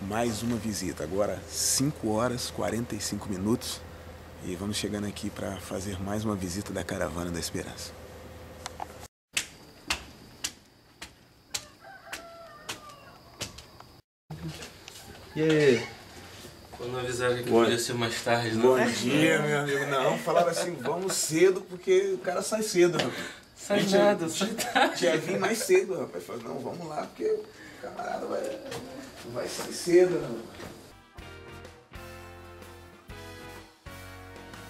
mais uma visita. Agora 5 horas e 45 minutos e vamos chegando aqui para fazer mais uma visita da Caravana da Esperança. E aí? Quando avisaram que podia ser mais tarde, não? Bom dia, meu amigo. Não, falaram assim, vamos cedo porque o cara sai cedo, rapaz. Sai nada, sai tarde. Tinha vir mais cedo, rapaz. Falei, não, vamos lá porque o camarada vai sair cedo, rapaz.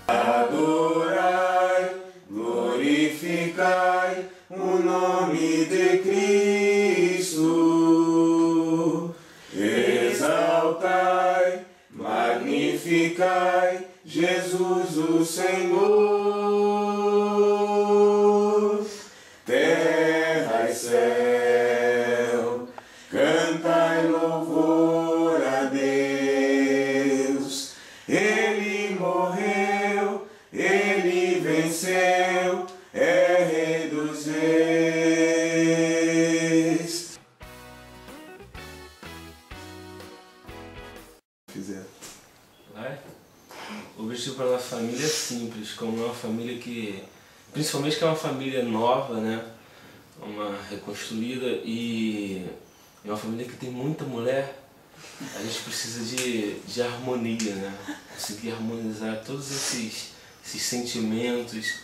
Adorai, glorificai o nome de Cristo, exaltai, magnificai Jesus o Senhor, terra e céu, cantai louvor a Deus, Ele morreu, Ele venceu, é Rei dos Reis. Fizeram. Vai? O objetivo para a nossa família é simples, como é uma família que, principalmente que é uma família nova, né? Uma reconstruída e é uma família que tem muita mulher, a gente precisa de harmonia, né? Conseguir harmonizar todos esses sentimentos,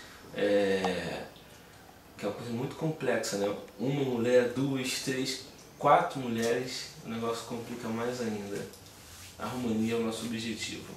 que é uma coisa muito complexa, né? Uma mulher, 2, 3, 4 mulheres, o negócio complica mais ainda. A harmonia é o nosso objetivo.